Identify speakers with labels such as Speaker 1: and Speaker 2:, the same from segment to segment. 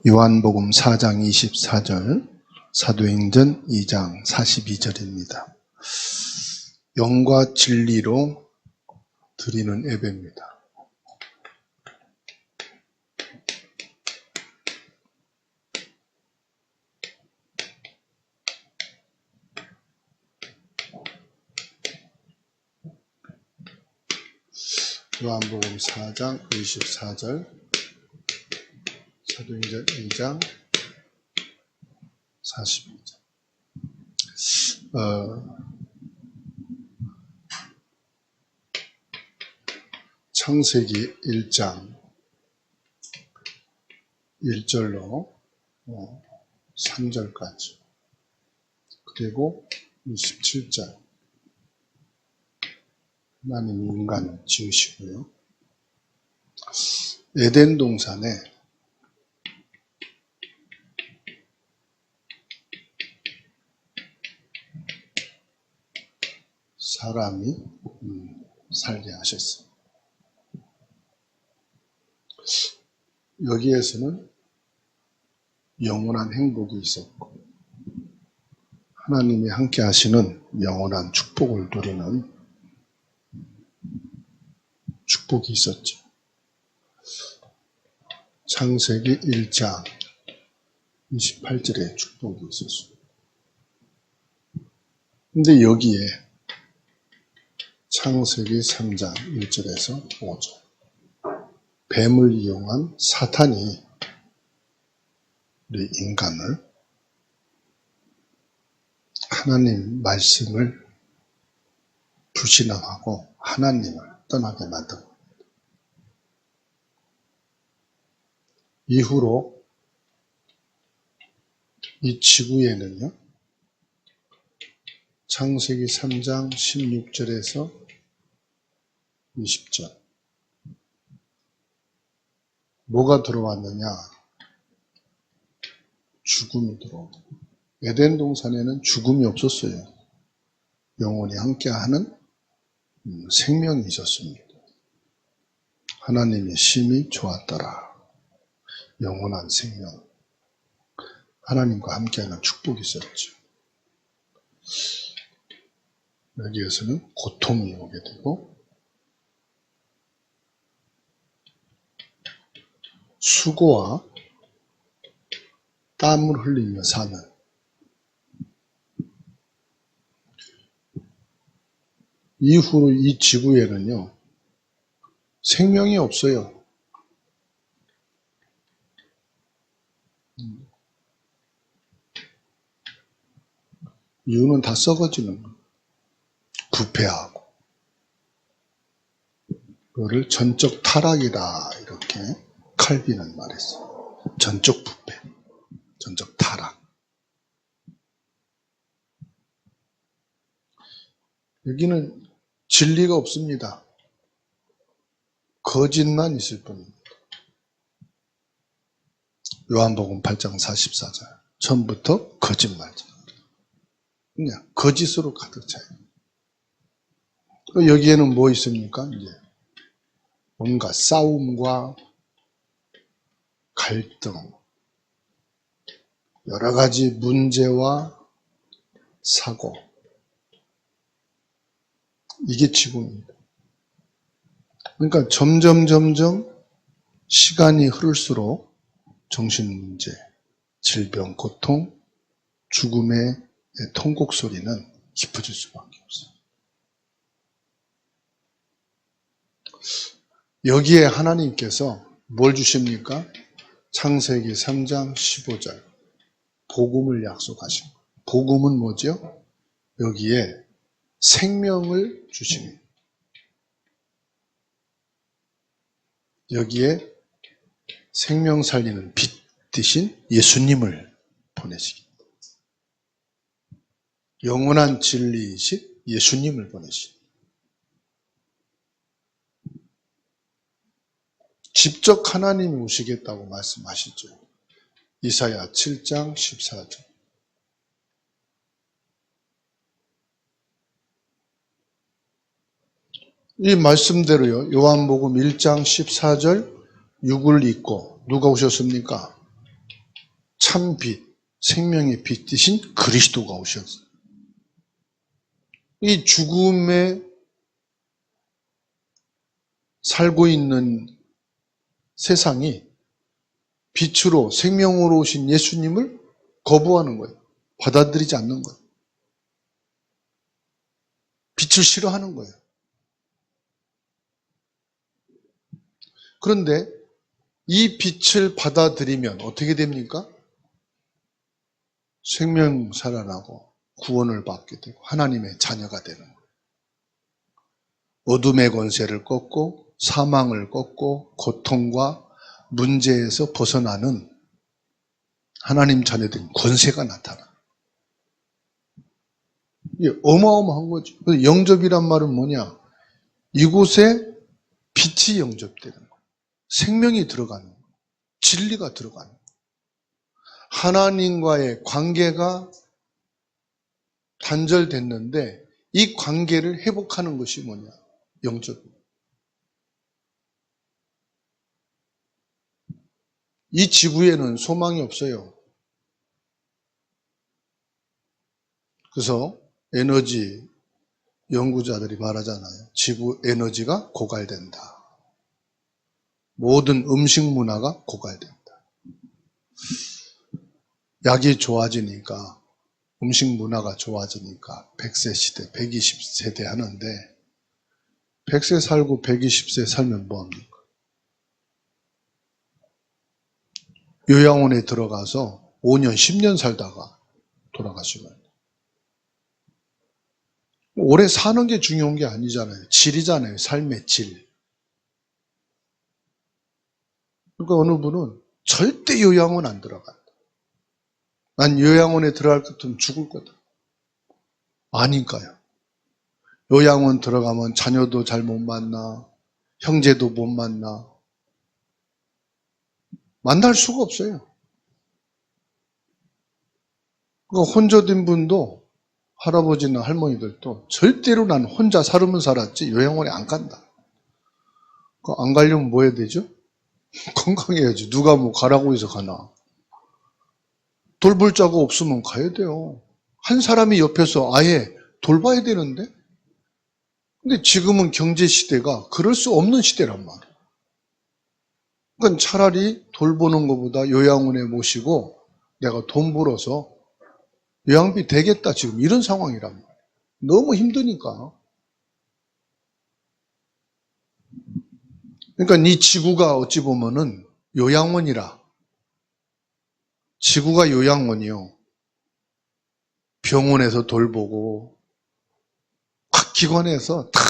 Speaker 1: 요한복음 4장 24절, 사도행전 2장 42절입니다. 영과 진리로 드리는 예배입니다. 요한복음 4장 24절, 사도행전 2장 42절. 창세기 1장 1절로 3절까지, 그리고 27절, 하나님이 인간을 지으시고요. 에덴 동산에 사람이 살게 하셨어요. 여기에서는 영원한 행복이 있었고, 하나님이 함께 하시는 영원한 축복을 누리는 축복이 있었죠. 창세기 1장 28절에 축복이 있었어요. 근데 여기에 창세기 3장 1절에서 5절, 뱀을 이용한 사탄이 우리 인간을 하나님 말씀을 불신앙하고 하나님을 떠나게 만든 겁니다. 이후로 이 지구에는요, 창세기 3장 16절에서 20절, 뭐가 들어왔느냐? 죽음이 들어옵니다. 에덴 동산에는 죽음이 없었어요. 영원히 함께하는 생명이 있었습니다. 하나님의 심히 좋았더라. 영원한 생명, 하나님과 함께하는 축복이 있었죠. 여기에서는 고통이 오게 되고, 수고와 땀을 흘리며 사는, 이후로 이 지구에는요, 생명이 없어요. 이유는 다 썩어지는 거예요. 부패하고. 그거를 전적 타락이다, 이렇게 칼빈은 말했어요. 전적 부패, 전적 타락. 여기는 진리가 없습니다. 거짓만 있을 뿐입니다. 요한복음 8장 44절, 처음부터 거짓말이죠. 그냥 거짓으로 가득 차요. 여기에는 뭐 있습니까? 이제 뭔가 싸움과 갈등, 여러 가지 문제와 사고, 이게 지구입니다. 그러니까 점점 시간이 흐를수록 정신문제, 질병, 고통, 죽음의 통곡 소리는 깊어질 수밖에 없어요. 여기에 하나님께서 뭘 주십니까? 창세기 3장 15절, 복음을 약속하신 거예요. 복음은 뭐죠? 여기에 생명을 주십니다. 여기에 생명 살리는 빛 대신 예수님을 보내시기, 영원한 진리이신 예수님을 보내시기, 직접 하나님이 오시겠다고 말씀하시죠. 이사야 7장 14절. 이 말씀대로요, 요한복음 1장 14절 6을 읽고 누가 오셨습니까? 참 빛, 생명의 빛 되신 그리스도가 오셨어요. 이 죽음에 살고 있는 세상이 빛으로 생명으로 오신 예수님을 거부하는 거예요. 받아들이지 않는 거예요. 빛을 싫어하는 거예요. 그런데 이 빛을 받아들이면 어떻게 됩니까? 생명 살아나고 구원을 받게 되고 하나님의 자녀가 되는 거예요. 어둠의 권세를 꺾고 사망을 꺾고 고통과 문제에서 벗어나는 하나님 자녀된 권세가 나타나. 이게 어마어마한 거죠. 영접이란 말은 뭐냐? 이곳에 빛이 영접되는 거예요. 생명이 들어가는 거예요. 진리가 들어가는 거예요. 하나님과의 관계가 단절됐는데 이 관계를 회복하는 것이 뭐냐? 영접. 이 지구에는 소망이 없어요. 그래서 에너지 연구자들이 말하잖아요. 지구 에너지가 고갈된다. 모든 음식 문화가 고갈된다. 약이 좋아지니까 음식 문화가 좋아지니까 100세 시대, 120세대 하는데 100세 살고 120세 살면 뭐합니까? 요양원에 들어가서 5년, 10년 살다가 돌아가시면 오래 사는 게 중요한 게 아니잖아요. 질이잖아요. 삶의 질. 그러니까 어느 분은 절대 요양원 안 들어간다. 난 요양원에 들어갈 것 같으면 죽을 거다. 아니까요. 요양원 들어가면 자녀도 잘 못 만나, 형제도 못 만나. 만날 수가 없어요. 그러니까 혼자된 분도 할아버지나 할머니들도 절대로 난 혼자 살으면 살았지 요양원에 안 간다. 안 가려면 뭐 해야 되죠? 건강해야지. 누가 뭐 가라고 해서 가나. 돌볼 자가 없으면 가야 돼요. 한 사람이 옆에서 아예 돌봐야 되는데? 근데 지금은 경제 시대가 그럴 수 없는 시대란 말이에요. 그러니까 차라리 돌보는 것보다 요양원에 모시고 내가 돈 벌어서 요양비 되겠다 지금 이런 상황이란 말이에요. 너무 힘드니까. 그러니까 이 지구가 어찌 보면은 요양원이라. 지구가 요양원이요. 병원에서 돌보고 각 기관에서 다.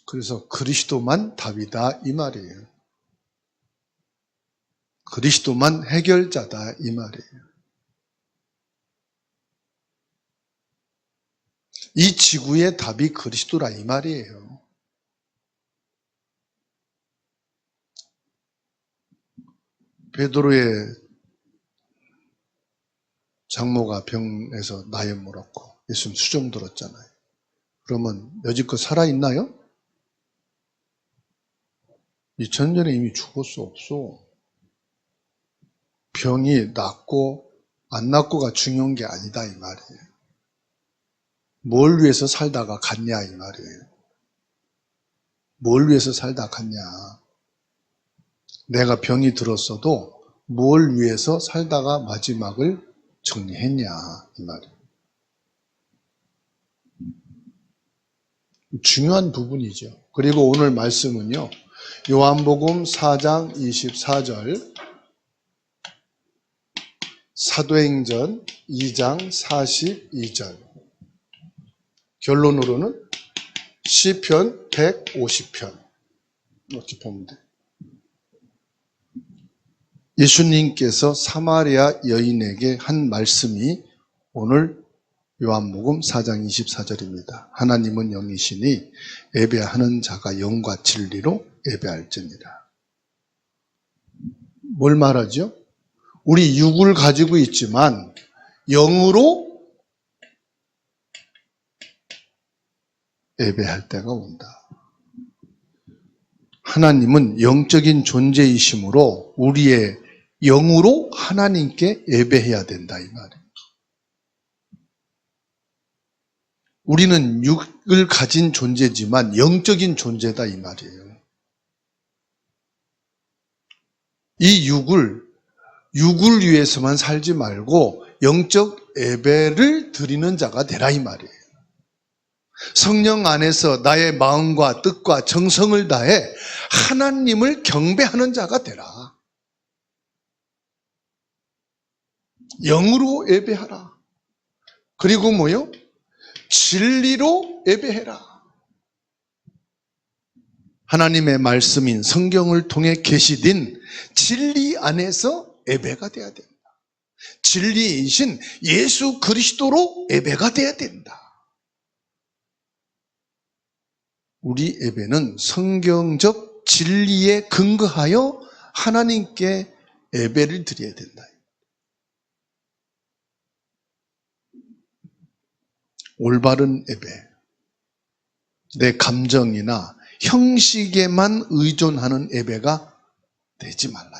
Speaker 1: 그래서 그리스도만 답이다 이 말이에요. 그리스도만 해결자다 이 말이에요. 이 지구의 답이 그리스도라 이 말이에요. 베드로의 장모가 병에서 나연 물었고 예수님 수종 들었잖아요. 그러면 여지껏 살아있나요? 2000년에 이미 죽었어 없어. 병이 낫고 안 낫고가 중요한 게 아니다 이 말이에요. 뭘 위해서 살다가 갔냐 이 말이에요. 뭘 위해서 살다 갔냐. 내가 병이 들었어도 뭘 위해서 살다가 마지막을 정리했냐 이 말이에요. 중요한 부분이죠. 그리고 오늘 말씀은요. 요한복음 4장 24절 사도행전 2장 42절 결론으로는 시편 150편 이렇게 보면 돼요. 예수님께서 사마리아 여인에게 한 말씀이 오늘 요한복음 4장 24절입니다. 하나님은 영이시니 예배하는 자가 영과 진리로 예배할지니라. 뭘 말하죠? 우리 육을 가지고 있지만 영으로 예배할 때가 온다. 하나님은 영적인 존재이시므로 우리의 영으로 하나님께 예배해야 된다 이 말이에요. 우리는 육을 가진 존재지만 영적인 존재다 이 말이에요. 이 육을 위해서만 살지 말고 영적 예배를 드리는 자가 되라 이 말이에요. 성령 안에서 나의 마음과 뜻과 정성을 다해 하나님을 경배하는 자가 되라. 영으로 예배하라. 그리고 뭐요? 진리로 예배해라. 하나님의 말씀인 성경을 통해 계시된 진리 안에서 예배가 돼야 된다. 진리이신 예수 그리스도로 예배가 돼야 된다. 우리 예배는 성경적 진리에 근거하여 하나님께 예배를 드려야 된다. 올바른 예배. 내 감정이나 형식에만 의존하는 예배가 되지 말라.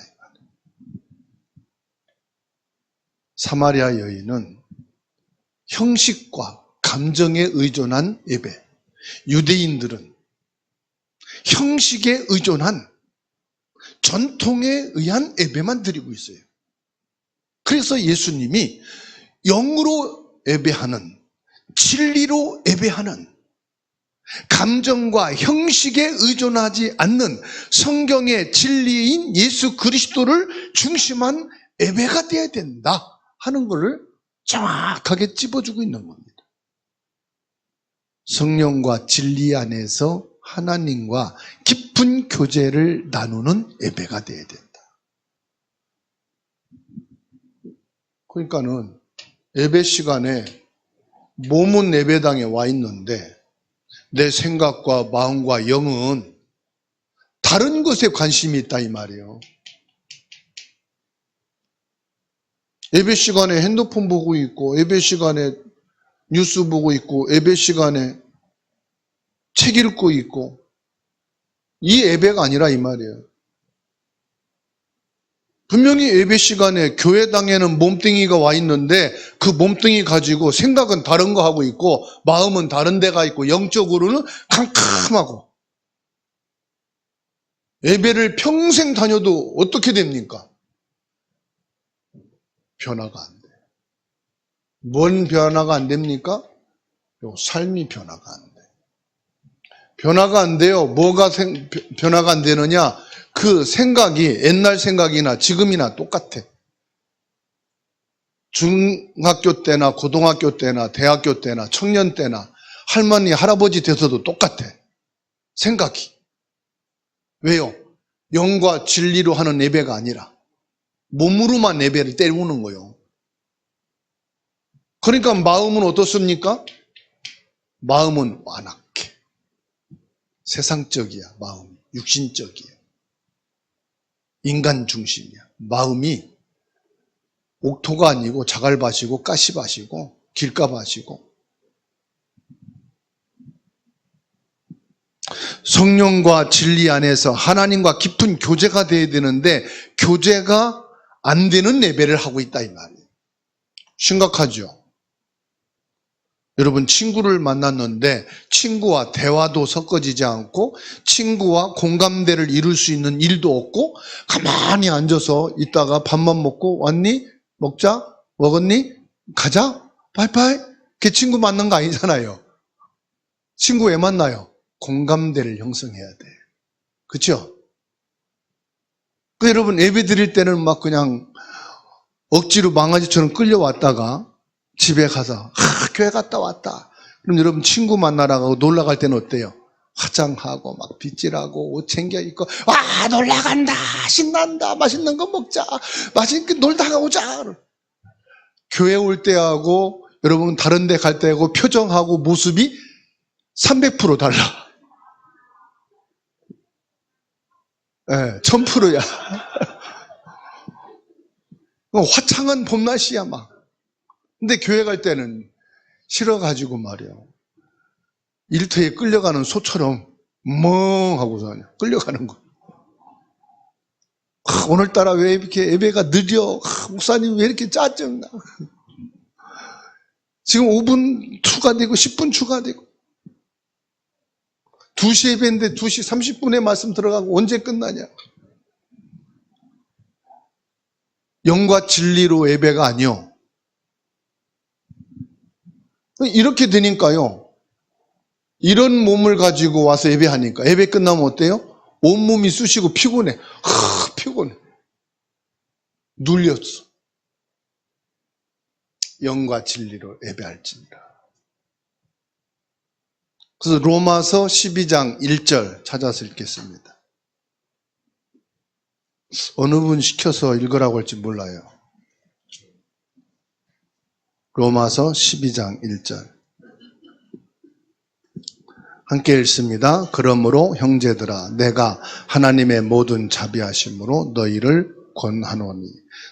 Speaker 1: 사마리아 여인은 형식과 감정에 의존한 예배, 유대인들은 형식에 의존한 전통에 의한 예배만 드리고 있어요. 그래서 예수님이 영으로 예배하는, 진리로 예배하는, 감정과 형식에 의존하지 않는 성경의 진리인 예수 그리스도를 중심한 예배가 되어야 된다 하는 것을 정확하게 찝어주고 있는 겁니다. 성령과 진리 안에서 하나님과 깊은 교제를 나누는 예배가 되어야 된다. 그러니까는 예배 시간에 몸은 예배당에 와 있는데 내 생각과 마음과 영은 다른 것에 관심이 있다 이 말이에요. 예배 시간에 핸드폰 보고 있고, 예배 시간에 뉴스 보고 있고, 예배 시간에 책 읽고 있고, 이 예배가 아니라 이 말이에요. 분명히 예배 시간에 교회당에는 몸뚱이가 와 있는데 그 몸뚱이 가지고 생각은 다른 거 하고 있고 마음은 다른 데가 있고 영적으로는 캄캄하고, 예배를 평생 다녀도 어떻게 됩니까? 변화가 안 돼요. 뭔 변화가 안 됩니까? 삶이 변화가 안 돼요. 변화가 안 돼요. 뭐가 변화가 안 되느냐? 그 생각이 옛날 생각이나 지금이나 똑같아. 중학교 때나 고등학교 때나 대학교 때나 청년 때나 할머니, 할아버지 돼서도 똑같아. 생각이. 왜요? 영과 진리로 하는 예배가 아니라 몸으로만 예배를 때우는 거예요. 그러니까 마음은 어떻습니까? 마음은 완악해. 세상적이야, 마음이. 육신적이야. 인간 중심이야. 마음이 옥토가 아니고 자갈밭이고 가시밭이고 길가밭이고. 성령과 진리 안에서 하나님과 깊은 교제가 돼야 되는데 교제가 안 되는 예배를 하고 있다 이 말이에요. 심각하죠. 여러분, 친구를 만났는데 친구와 대화도 섞어지지 않고 친구와 공감대를 이룰 수 있는 일도 없고 가만히 앉아서 있다가 밥만 먹고 왔니? 먹자? 먹었니? 가자? 바이바이? 그게 친구 만난 거 아니잖아요. 친구 왜 만나요? 공감대를 형성해야 돼. 그렇죠? 여러분, 예배 드릴 때는 막 그냥 억지로 망아지처럼 끌려왔다가 집에 가서 교회 갔다 왔다. 그럼 여러분 친구 만나라고 놀러 갈 때는 어때요? 화장하고 막 빗질하고 옷 챙겨 입고 와 놀러 간다 신난다 맛있는 거 먹자 맛있게 놀다가 오자. 교회 올 때하고 여러분 다른 데 갈 때하고 표정하고 모습이 300% 달라. 네, 1000%야. 화창한 봄날씨야 막. 근데 교회 갈 때는 싫어가지고 말이야. 일터에 끌려가는 소처럼 멍하고서 그냥 끌려가는 거예요. 오늘따라 왜 이렇게 예배가 느려? 목사님 왜 이렇게 짜증나? 지금 5분 추가되고 10분 추가되고 2시 예배인데 2시 30분에 말씀 들어가고 언제 끝나냐? 영과 진리로 예배가 아니요. 이렇게 되니까요. 이런 몸을 가지고 와서 예배하니까 예배 끝나면 어때요? 온몸이 쑤시고 피곤해. 피곤해. 눌렸어. 영과 진리로 예배할지니라. 그래서 로마서 12장 1절 찾아서 읽겠습니다. 어느 분 시켜서 읽으라고 할지 몰라요. 로마서 12장 1절. 함께 읽습니다. 그러므로 형제들아 내가 하나님의 모든 자비하심으로 너희를 권하노니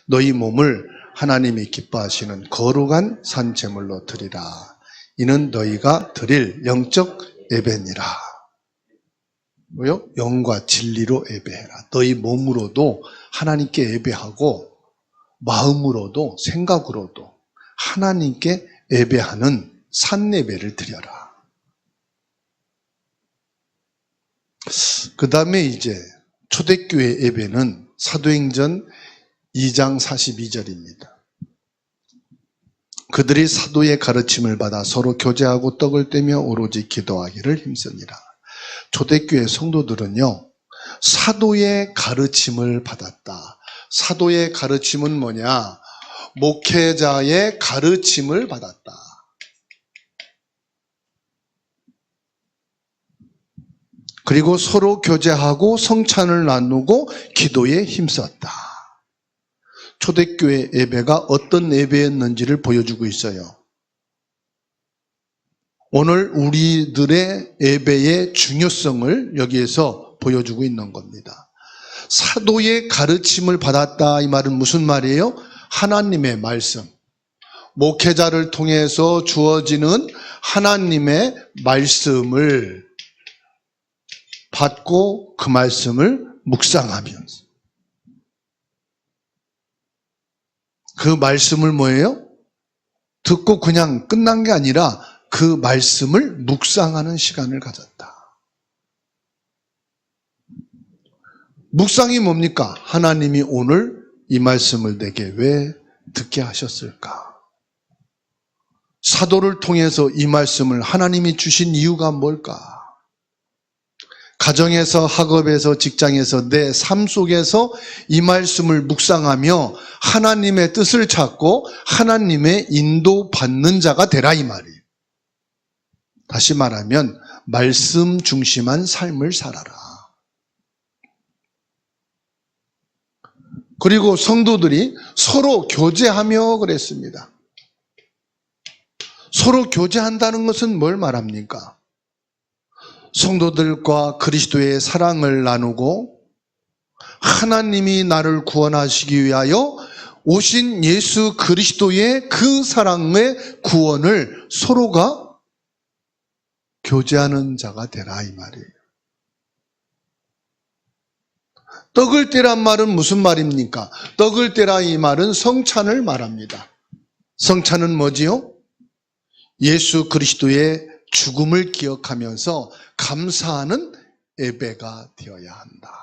Speaker 1: 너희 몸을 하나님이 기뻐하시는 거룩한 산제물로 드리라. 이는 너희가 드릴 영적 예배니라. 뭐요? 영과 진리로 예배해라. 너희 몸으로도 하나님께 예배하고 마음으로도 생각으로도 하나님께 예배하는 산예배를 드려라. 그 다음에 이제 초대교회 예배는 사도행전 2장 42절입니다. 그들이 사도의 가르침을 받아 서로 교제하고 떡을 떼며 오로지 기도하기를 힘쓰니라. 초대교회 성도들은요, 사도의 가르침을 받았다. 사도의 가르침은 뭐냐? 목회자의 가르침을 받았다. 그리고 서로 교제하고 성찬을 나누고 기도에 힘썼다. 초대교회 예배가 어떤 예배였는지를 보여주고 있어요. 오늘 우리들의 예배의 중요성을 여기에서 보여주고 있는 겁니다. 사도의 가르침을 받았다 이 말은 무슨 말이에요? 하나님의 말씀, 목회자를 통해서 주어지는 하나님의 말씀을 받고 그 말씀을 묵상하면서 그 말씀을 뭐예요? 듣고 그냥 끝난 게 아니라 그 말씀을 묵상하는 시간을 가졌다. 묵상이 뭡니까? 하나님이 오늘 이 말씀을 내게 왜 듣게 하셨을까? 사도를 통해서 이 말씀을 하나님이 주신 이유가 뭘까? 가정에서, 학업에서, 직장에서, 내 삶 속에서 이 말씀을 묵상하며 하나님의 뜻을 찾고 하나님의 인도받는 자가 되라 이 말이에요. 다시 말하면 말씀 중심한 삶을 살아라. 그리고 성도들이 서로 교제하며 그랬습니다. 서로 교제한다는 것은 뭘 말합니까? 성도들과 그리스도의 사랑을 나누고 하나님이 나를 구원하시기 위하여 오신 예수 그리스도의 그 사랑의 구원을 서로가 교제하는 자가 되라 이 말이에요. 떡을 떼란 말은 무슨 말입니까? 떡을 떼라 이 말은 성찬을 말합니다. 성찬은 뭐지요? 예수 그리스도의 죽음을 기억하면서 감사하는 예배가 되어야 한다.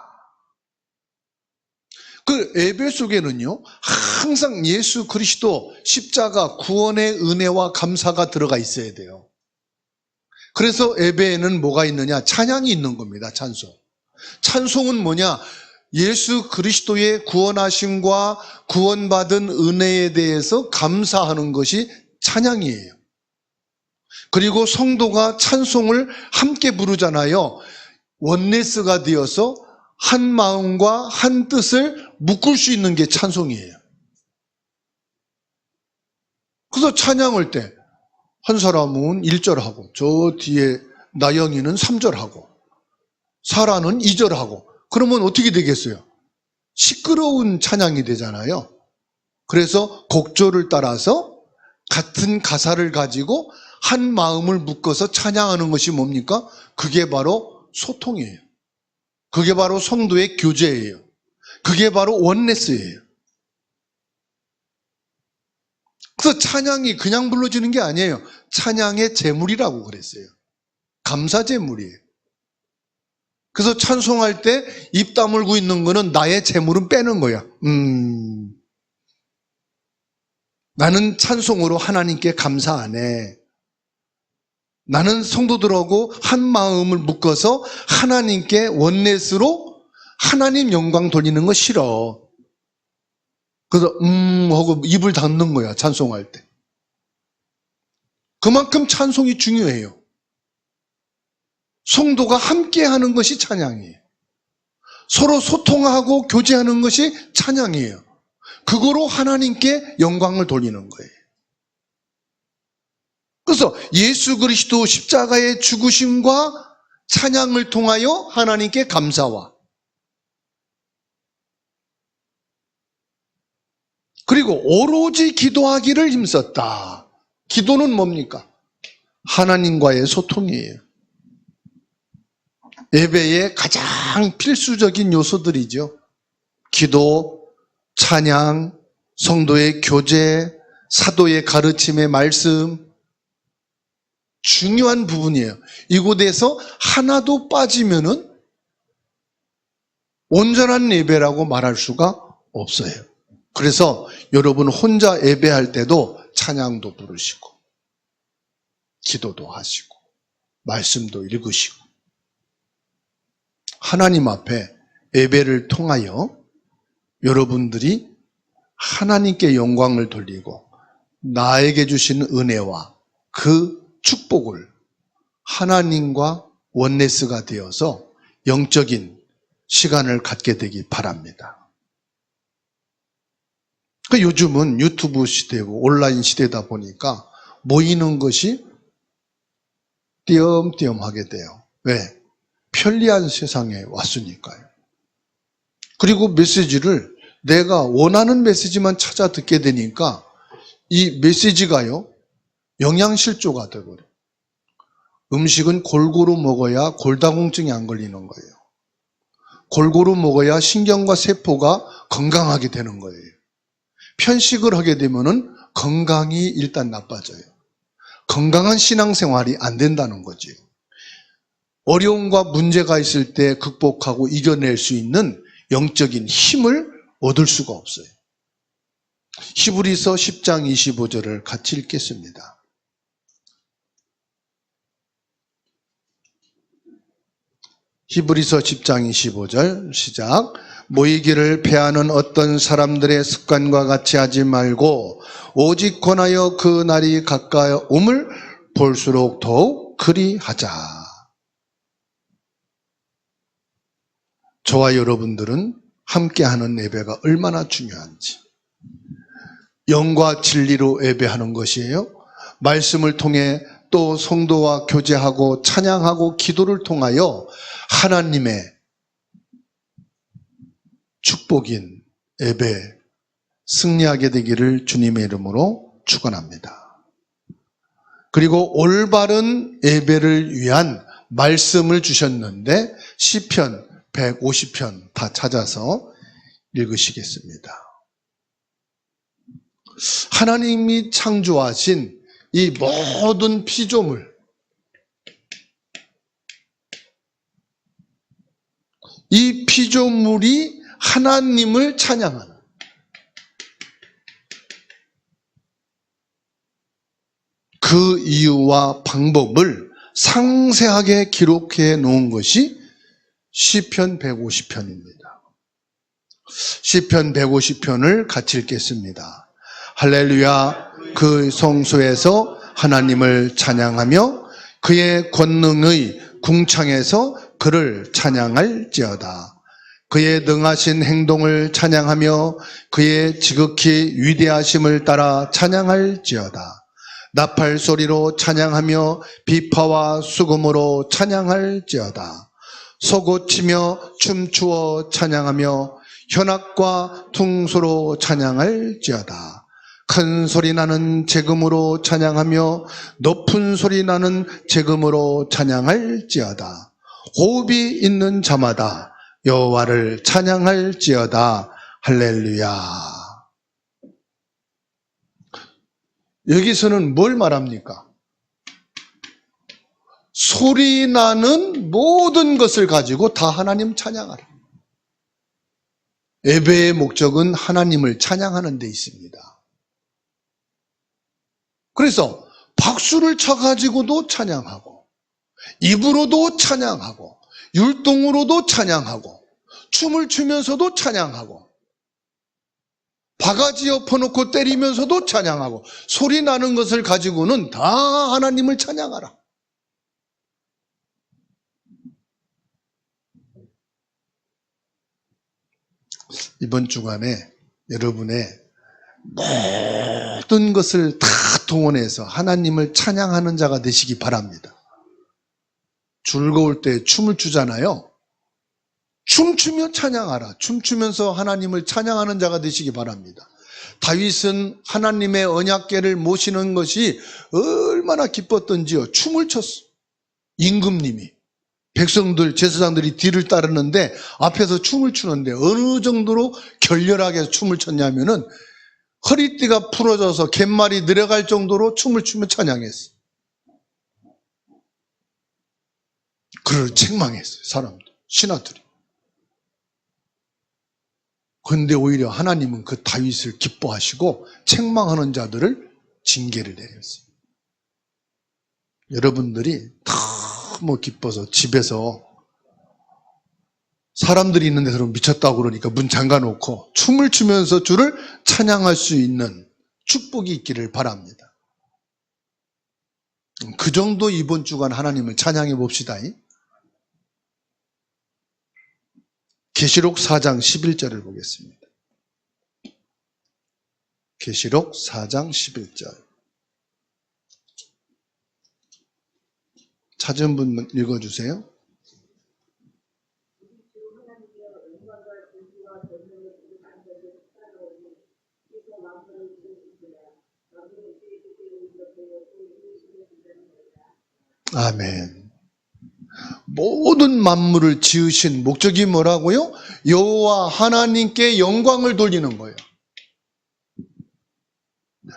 Speaker 1: 그 예배 속에는요, 항상 예수 그리스도 십자가 구원의 은혜와 감사가 들어가 있어야 돼요. 그래서 예배에는 뭐가 있느냐? 찬양이 있는 겁니다. 찬송. 찬송은 뭐냐? 예수 그리스도의 구원하심과 구원받은 은혜에 대해서 감사하는 것이 찬양이에요. 그리고 성도가 찬송을 함께 부르잖아요. 원네스가 되어서 한 마음과 한 뜻을 묶을 수 있는 게 찬송이에요. 그래서 찬양할 때 한 사람은 1절 하고 저 뒤에 나영이는 3절 하고 사라는 2절 하고 그러면 어떻게 되겠어요? 시끄러운 찬양이 되잖아요. 그래서 곡조를 따라서 같은 가사를 가지고 한 마음을 묶어서 찬양하는 것이 뭡니까? 그게 바로 소통이에요. 그게 바로 성도의 교제예요. 그게 바로 원네스예요. 그래서 찬양이 그냥 불러지는 게 아니에요. 찬양의 제물이라고 그랬어요. 감사 제물이에요. 그래서 찬송할 때 입 다물고 있는 거는 나의 제물은 빼는 거야. 나는 찬송으로 하나님께 감사 안 해. 나는 성도들하고 한 마음을 묶어서 하나님께 원넷으로 하나님 영광 돌리는 거 싫어. 그래서 하고 입을 닫는 거야, 찬송할 때. 그만큼 찬송이 중요해요. 성도가 함께 하는 것이 찬양이에요. 서로 소통하고 교제하는 것이 찬양이에요. 그거로 하나님께 영광을 돌리는 거예요. 그래서 예수 그리스도 십자가의 죽으심과 찬양을 통하여 하나님께 감사와, 그리고 오로지 기도하기를 힘썼다. 기도는 뭡니까? 하나님과의 소통이에요. 예배의 가장 필수적인 요소들이죠. 기도, 찬양, 성도의 교제, 사도의 가르침의 말씀, 중요한 부분이에요. 이곳에서 하나도 빠지면은 온전한 예배라고 말할 수가 없어요. 그래서 여러분 혼자 예배할 때도 찬양도 부르시고, 기도도 하시고, 말씀도 읽으시고, 하나님 앞에 예배를 통하여 여러분들이 하나님께 영광을 돌리고 나에게 주신 은혜와 그 축복을 하나님과 원네스가 되어서 영적인 시간을 갖게 되기 바랍니다. 요즘은 유튜브 시대고 온라인 시대다 보니까 모이는 것이 띄엄띄엄하게 돼요. 왜? 편리한 세상에 왔으니까요. 그리고 메시지를 내가 원하는 메시지만 찾아 듣게 되니까 이 메시지가요, 영양실조가 되거든요. 음식은 골고루 먹어야 골다공증이 안 걸리는 거예요. 골고루 먹어야 신경과 세포가 건강하게 되는 거예요. 편식을 하게 되면은 건강이 일단 나빠져요. 건강한 신앙생활이 안 된다는 거죠. 어려움과 문제가 있을 때 극복하고 이겨낼 수 있는 영적인 힘을 얻을 수가 없어요. 히브리서 10장 25절을 같이 읽겠습니다. 히브리서 10장 25절 시작. 모이기를 패하는 어떤 사람들의 습관과 같이 하지 말고 오직 권하여 그 날이 가까이 옴을 볼수록 더욱 그리하자. 저와 여러분들은 함께하는 예배가 얼마나 중요한지, 영과 진리로 예배하는 것이에요. 말씀을 통해 또 성도와 교제하고 찬양하고 기도를 통하여 하나님의 축복인 예배 승리하게 되기를 주님의 이름으로 축원합니다. 그리고 올바른 예배를 위한 말씀을 주셨는데 시편 150편 다 찾아서 읽으시겠습니다. 하나님이 창조하신 이 모든 피조물, 이 피조물이 하나님을 찬양하는, 그 이유와 방법을 상세하게 기록해 놓은 것이 시편 150편입니다. 시편 150편을 같이 읽겠습니다. 할렐루야. 그 성소에서 하나님을 찬양하며 그의 권능의 궁창에서 그를 찬양할지어다. 그의 능하신 행동을 찬양하며 그의 지극히 위대하심을 따라 찬양할지어다. 나팔 소리로 찬양하며 비파와 수금으로 찬양할지어다. 소고치며 춤추어 찬양하며 현악과 퉁소로 찬양할지어다. 큰 소리 나는 제금으로 찬양하며 높은 소리 나는 제금으로 찬양할지어다. 호흡이 있는 자마다 여호와를 찬양할지어다. 할렐루야. 여기서는 뭘 말합니까? 소리 나는 모든 것을 가지고 다 하나님 찬양하라. 예배의 목적은 하나님을 찬양하는 데 있습니다. 그래서 박수를 쳐가지고도 찬양하고, 입으로도 찬양하고, 율동으로도 찬양하고, 춤을 추면서도 찬양하고, 바가지 엎어놓고 때리면서도 찬양하고, 소리 나는 것을 가지고는 다 하나님을 찬양하라. 이번 주간에 여러분의 모든 것을 다 동원해서 하나님을 찬양하는 자가 되시기 바랍니다. 즐거울 때 춤을 추잖아요. 춤추며 찬양하라. 춤추면서 하나님을 찬양하는 자가 되시기 바랍니다. 다윗은 하나님의 언약궤를 모시는 것이 얼마나 기뻤던지요. 춤을 췄어. 임금님이. 백성들, 제사장들이 뒤를 따르는데 앞에서 춤을 추는데 어느 정도로 격렬하게 춤을 췄냐면은 허리띠가 풀어져서 갯말이 내려갈 정도로 춤을 추며 찬양했어. 그를 책망했어요. 사람들, 신하들이. 그런데 오히려 하나님은 그 다윗을 기뻐하시고 책망하는 자들을 징계를 내렸어요. 여러분들이 너무 기뻐서 집에서 사람들이 있는 데서 미쳤다고 그러니까 문 잠가놓고 춤을 추면서 주를 찬양할 수 있는 축복이 있기를 바랍니다. 그 정도 이번 주간 하나님을 찬양해 봅시다. 계시록 4장 11절을 보겠습니다. 계시록 4장 11절. 찾은 분 읽어주세요. 아멘. 모든 만물을 지으신 목적이 뭐라고요? 여호와 하나님께 영광을 돌리는 거예요.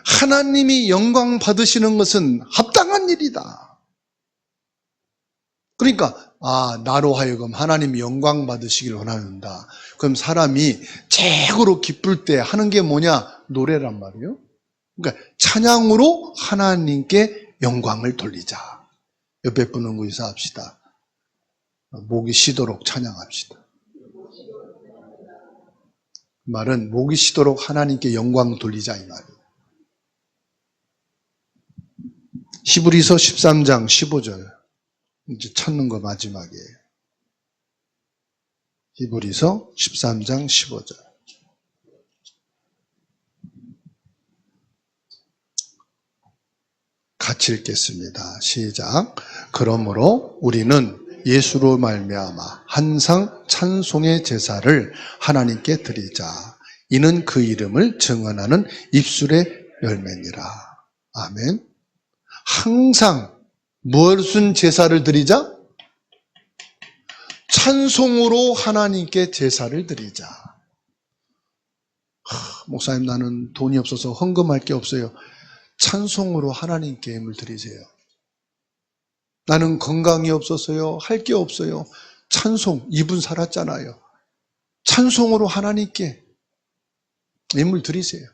Speaker 1: 하나님이 영광 받으시는 것은 합당한 일이다. 그러니까 나로 하여금 하나님이 영광 받으시기를 원하는다. 그럼 사람이 최고로 기쁠 때 하는 게 뭐냐? 노래란 말이에요. 그러니까 찬양으로 하나님께 영광을 돌리자. 옆에 분은 의사합시다. 목이 쉬도록 찬양합시다. 말은 목이 쉬도록 하나님께 영광 돌리자 이 말이에요. 히브리서 13장 15절. 이제 찾는 거 마지막이에요. 히브리서 13장 15절. 같이 읽겠습니다. 시작. 그러므로 우리는 예수로 말미암아 항상 찬송의 제사를 하나님께 드리자. 이는 그 이름을 증언하는 입술의 열매니라. 아멘. 항상 무슨 제사를 드리자? 찬송으로 하나님께 제사를 드리자. 목사님, 나는 돈이 없어서 헌금할 게 없어요. 찬송으로 하나님께 예물 드리세요. 나는 건강이 없어서요. 할 게 없어요. 찬송, 이분 살았잖아요. 찬송으로 하나님께 예물 드리세요.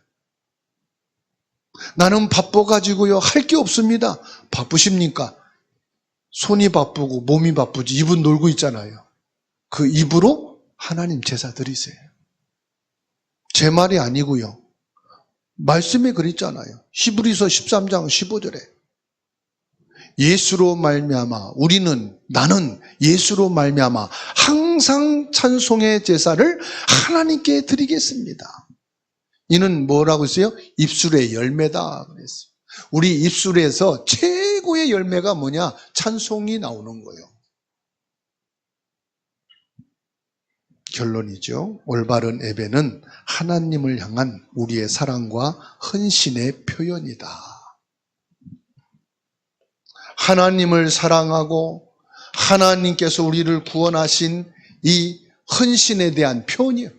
Speaker 1: 나는 바빠가지고요. 할 게 없습니다. 바쁘십니까? 손이 바쁘고 몸이 바쁘지 입은 놀고 있잖아요. 그 입으로 하나님 제사 드리세요. 제 말이 아니고요. 말씀에 그랬잖아요. 히브리서 13장 15절에 예수로 말미암아 나는 예수로 말미암아 항상 찬송의 제사를 하나님께 드리겠습니다. 이는 뭐라고 했어요? 입술의 열매다 그랬어요. 우리 입술에서 최고의 열매가 뭐냐? 찬송이 나오는 거예요. 결론이죠. 올바른 예배는 하나님을 향한 우리의 사랑과 헌신의 표현이다. 하나님을 사랑하고 하나님께서 우리를 구원하신 이 헌신에 대한 표현이에요.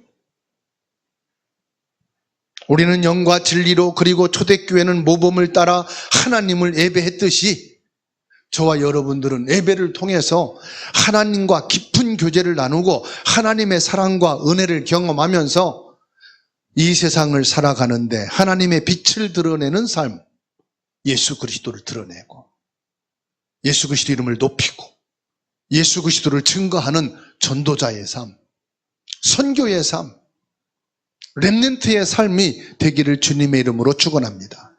Speaker 1: 우리는 영과 진리로 그리고 초대교회는 모범을 따라 하나님을 예배했듯이 저와 여러분들은 예배를 통해서 하나님과 깊은 교제를 나누고 하나님의 사랑과 은혜를 경험하면서 이 세상을 살아가는데 하나님의 빛을 드러내는 삶, 예수 그리스도를 드러내고 예수 그리스도 이름을 높이고 예수 그리스도를 증거하는 전도자의 삶, 선교의 삶, 렘넌트의 삶이 되기를 주님의 이름으로 축원합니다.